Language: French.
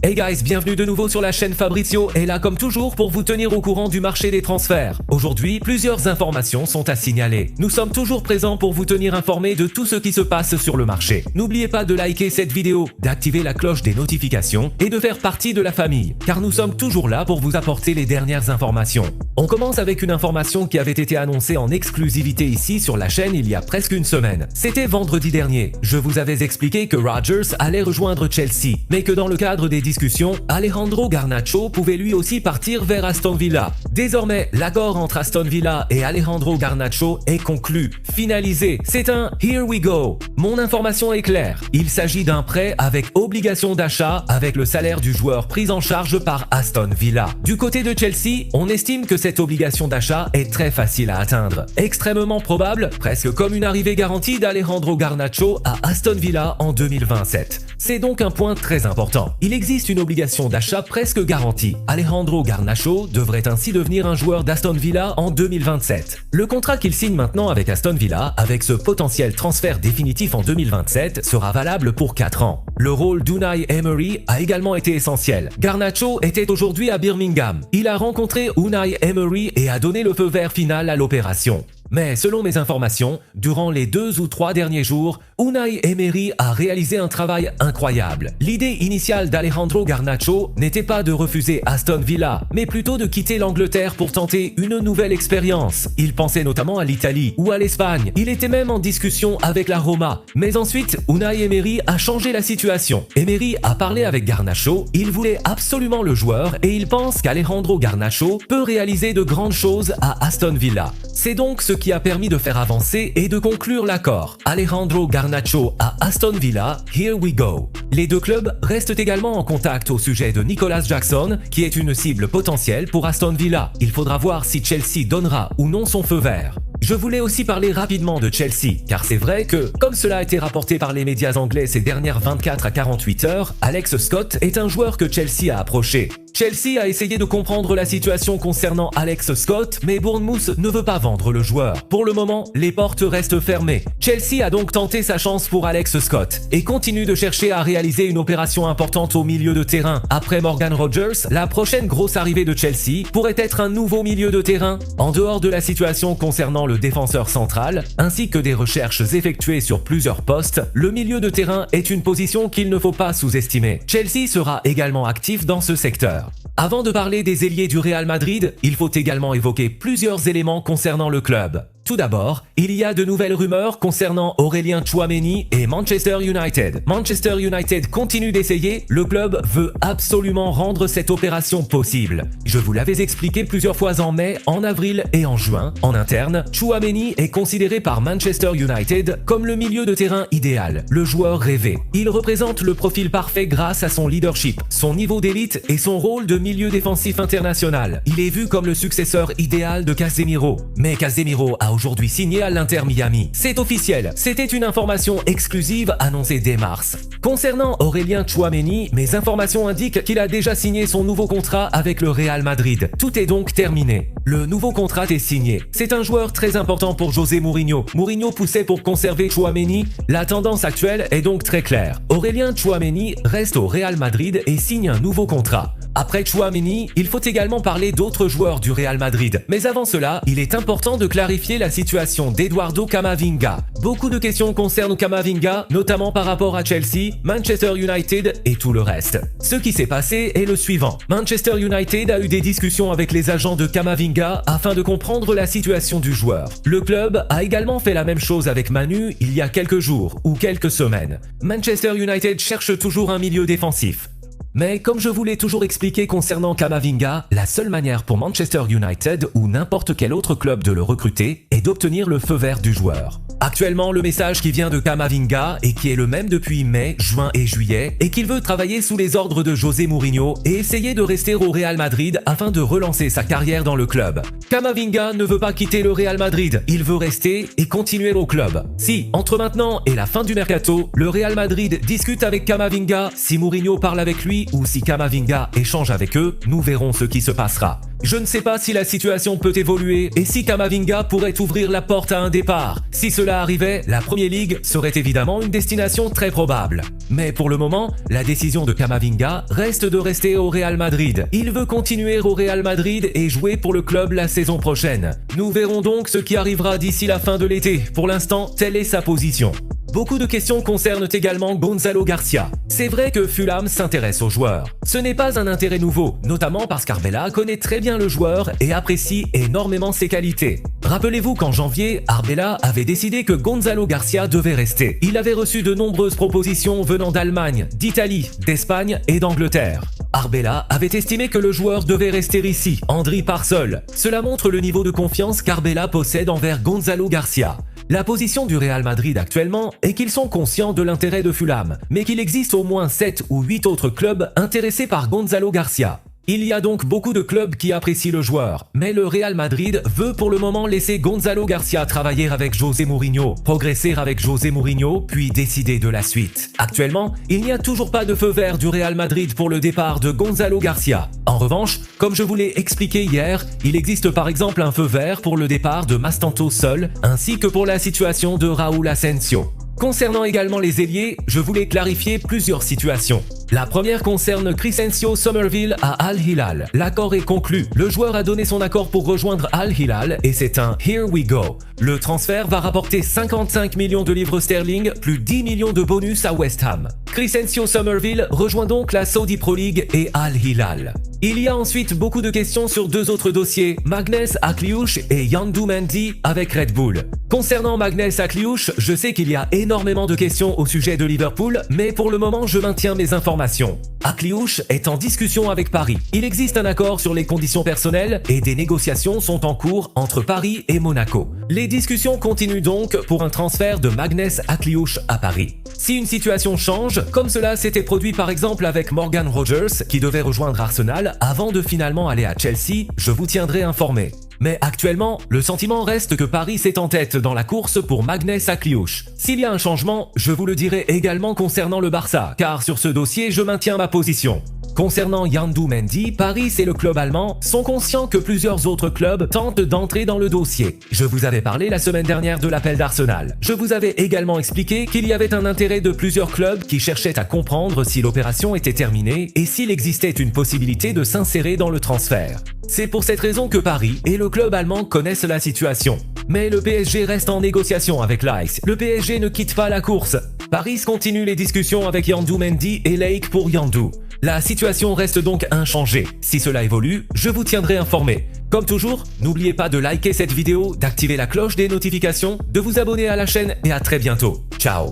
Hey guys, bienvenue de nouveau sur la chaîne Fabrizio et là comme toujours pour vous tenir au courant du marché des transferts. Aujourd'hui, plusieurs informations sont à signaler. Nous sommes toujours présents pour vous tenir informés de tout ce qui se passe sur le marché. N'oubliez pas de liker cette vidéo, d'activer la cloche des notifications et de faire partie de la famille, car nous sommes toujours là pour vous apporter les dernières informations. On commence avec une information qui avait été annoncée en exclusivité ici sur la chaîne il y a presque une semaine. C'était vendredi dernier. Je vous avais expliqué que Rodgers allait rejoindre Chelsea, mais que dans le cadre des discussion, Alejandro Garnacho pouvait lui aussi partir vers Aston Villa. Désormais, l'accord entre Aston Villa et Alejandro Garnacho est conclu, finalisé. C'est un Here we go. Mon information est claire. Il s'agit d'un prêt avec obligation d'achat avec le salaire du joueur pris en charge par Aston Villa. Du côté de Chelsea, on estime que cette obligation d'achat est très facile à atteindre. Extrêmement probable, presque comme une arrivée garantie d'Alejandro Garnacho à Aston Villa en 2027. C'est donc un point très important. Il existe une obligation d'achat presque garantie. Alejandro Garnacho devrait ainsi devenir un joueur d'Aston Villa en 2027. Le contrat qu'il signe maintenant avec Aston Villa, avec ce potentiel transfert définitif en 2027, sera valable pour 4 ans. Le rôle d'Unai Emery a également été essentiel. Garnacho était aujourd'hui à Birmingham. Il a rencontré Unai Emery et a donné le feu vert final à l'opération. Mais selon mes informations, durant les 2 ou 3 derniers jours, Unai Emery a réalisé un travail incroyable. L'idée initiale d'Alejandro Garnacho n'était pas de refuser Aston Villa, mais plutôt de quitter l'Angleterre pour tenter une nouvelle expérience. Il pensait notamment à l'Italie ou à l'Espagne. Il était même en discussion avec la Roma. Mais ensuite, Unai Emery a changé la situation. Emery a parlé avec Garnacho, il voulait absolument le joueur et il pense qu'Alejandro Garnacho peut réaliser de grandes choses à Aston Villa. C'est donc ce qui a permis de faire avancer et de conclure l'accord. Alejandro Garnacho à Aston Villa, here we go. Les deux clubs restent également en contact au sujet de Nicolas Jackson, qui est une cible potentielle pour Aston Villa. Il faudra voir si Chelsea donnera ou non son feu vert. Je voulais aussi parler rapidement de Chelsea, car c'est vrai que, comme cela a été rapporté par les médias anglais ces dernières 24 à 48 heures, Alex Scott est un joueur que Chelsea a approché. Chelsea a essayé de comprendre la situation concernant Alex Scott, mais Bournemouth ne veut pas vendre le joueur. Pour le moment, les portes restent fermées. Chelsea a donc tenté sa chance pour Alex Scott et continue de chercher à réaliser une opération importante au milieu de terrain. Après Morgan Rogers, la prochaine grosse arrivée de Chelsea pourrait être un nouveau milieu de terrain. En dehors de la situation concernant le défenseur central, ainsi que des recherches effectuées sur plusieurs postes, le milieu de terrain est une position qu'il ne faut pas sous-estimer. Chelsea sera également actif dans ce secteur. Avant de parler des ailiers du Real Madrid, il faut également évoquer plusieurs éléments concernant le club. Tout d'abord, il y a de nouvelles rumeurs concernant Aurélien Tchouaméni et Manchester United. Manchester United continue d'essayer, le club veut absolument rendre cette opération possible. Je vous l'avais expliqué plusieurs fois en mai, en avril et en juin. En interne, Tchouaméni est considéré par Manchester United comme le milieu de terrain idéal, le joueur rêvé. Il représente le profil parfait grâce à son leadership, son niveau d'élite et son rôle de milieu défensif international. Il est vu comme le successeur idéal de Casemiro. Mais Casemiro a aujourd'hui signé à l'Inter Miami. C'est officiel, c'était une information exclusive annoncée dès mars. Concernant Aurélien Tchouaméni, mes informations indiquent qu'il a déjà signé son nouveau contrat avec le Real Madrid. Tout est donc terminé. Le nouveau contrat est signé. C'est un joueur très important pour José Mourinho. Mourinho poussait pour conserver Tchouaméni. La tendance actuelle est donc très claire. Aurélien Tchouaméni reste au Real Madrid et signe un nouveau contrat. Après Tchouaméni, il faut également parler d'autres joueurs du Real Madrid. Mais avant cela, il est important de clarifier la situation d'Eduardo Camavinga. Beaucoup de questions concernent Camavinga, notamment par rapport à Chelsea, Manchester United et tout le reste. Ce qui s'est passé est le suivant. Manchester United a eu des discussions avec les agents de Camavinga afin de comprendre la situation du joueur. Le club a également fait la même chose avec Manu il y a quelques jours ou quelques semaines. Manchester United cherche toujours un milieu défensif. Mais comme je vous l'ai toujours expliqué concernant Camavinga, la seule manière pour Manchester United ou n'importe quel autre club de le recruter est d'obtenir le feu vert du joueur. Actuellement, le message qui vient de Camavinga et qui est le même depuis mai, juin et juillet est qu'il veut travailler sous les ordres de José Mourinho et essayer de rester au Real Madrid afin de relancer sa carrière dans le club. Camavinga ne veut pas quitter le Real Madrid, il veut rester et continuer au club. Si, entre maintenant et la fin du mercato, le Real Madrid discute avec Camavinga, si Mourinho parle avec lui ou si Camavinga échange avec eux, nous verrons ce qui se passera. Je ne sais pas si la situation peut évoluer et si Camavinga pourrait ouvrir la porte à un départ. Si cela arrivait, la Premier League serait évidemment une destination très probable. Mais pour le moment, la décision de Camavinga reste de rester au Real Madrid. Il veut continuer au Real Madrid et jouer pour le club la saison prochaine. Nous verrons donc ce qui arrivera d'ici la fin de l'été. Pour l'instant, telle est sa position. Beaucoup de questions concernent également Gonzalo Garcia. C'est vrai que Fulham s'intéresse au joueur. Ce n'est pas un intérêt nouveau, notamment parce qu'Arbella connaît très bien le joueur et apprécie énormément ses qualités. Rappelez-vous qu'en janvier, Arbella avait décidé que Gonzalo Garcia devait rester. Il avait reçu de nombreuses propositions venant d'Allemagne, d'Italie, d'Espagne et d'Angleterre. Arbella avait estimé que le joueur devait rester ici, Andri Parsol. Cela montre le niveau de confiance qu'Arbella possède envers Gonzalo Garcia. La position du Real Madrid actuellement est qu'ils sont conscients de l'intérêt de Fulham, mais qu'il existe au moins 7 ou 8 autres clubs intéressés par Gonzalo Garcia. Il y a donc beaucoup de clubs qui apprécient le joueur, mais le Real Madrid veut pour le moment laisser Gonzalo Garcia travailler avec José Mourinho, progresser avec José Mourinho, puis décider de la suite. Actuellement, il n'y a toujours pas de feu vert du Real Madrid pour le départ de Gonzalo Garcia. En revanche, comme je vous l'ai expliqué hier, il existe par exemple un feu vert pour le départ de Mastanto seul, ainsi que pour la situation de Raúl Asensio. Concernant également les ailiers, je voulais clarifier plusieurs situations. La première concerne Crysencio Somerville à Al Hilal. L'accord est conclu. Le joueur a donné son accord pour rejoindre Al Hilal et c'est un Here we go. Le transfert va rapporter 55 millions de livres sterling plus 10 millions de bonus à West Ham. Crysencio Somerville rejoint donc la Saudi Pro League et Al Hilal. Il y a ensuite beaucoup de questions sur deux autres dossiers, Magnus Akliouche et Yandu Mendy avec Red Bull. Concernant Magnus Akliouche, je sais qu'il y a énormément de questions au sujet de Liverpool, mais pour le moment je maintiens mes informations. Akliouche est en discussion avec Paris. Il existe un accord sur les conditions personnelles et des négociations sont en cours entre Paris et Monaco. Les discussions continuent donc pour un transfert de Magnus Akliouche à Paris. Si une situation change, comme cela s'était produit par exemple avec Morgan Rogers qui devait rejoindre Arsenal avant de finalement aller à Chelsea, je vous tiendrai informé. Mais actuellement, le sentiment reste que Paris est en tête dans la course pour Magnus Akliouche. S'il y a un changement, je vous le dirai également concernant le Barça, car sur ce dossier, je maintiens ma position. Concernant Yandu Mendy, Paris et le club allemand sont conscients que plusieurs autres clubs tentent d'entrer dans le dossier. Je vous avais parlé la semaine dernière de l'appel d'Arsenal. Je vous avais également expliqué qu'il y avait un intérêt de plusieurs clubs qui cherchaient à comprendre si l'opération était terminée et s'il existait une possibilité de s'insérer dans le transfert. C'est pour cette raison que Paris et le club allemand connaissent la situation. Mais le PSG reste en négociation avec l'Ajax. Le PSG ne quitte pas la course. Paris continue les discussions avec Yandu Mendy et Lake pour Yandu. La situation reste donc inchangée. Si cela évolue, je vous tiendrai informé. Comme toujours, n'oubliez pas de liker cette vidéo, d'activer la cloche des notifications, de vous abonner à la chaîne et à très bientôt. Ciao.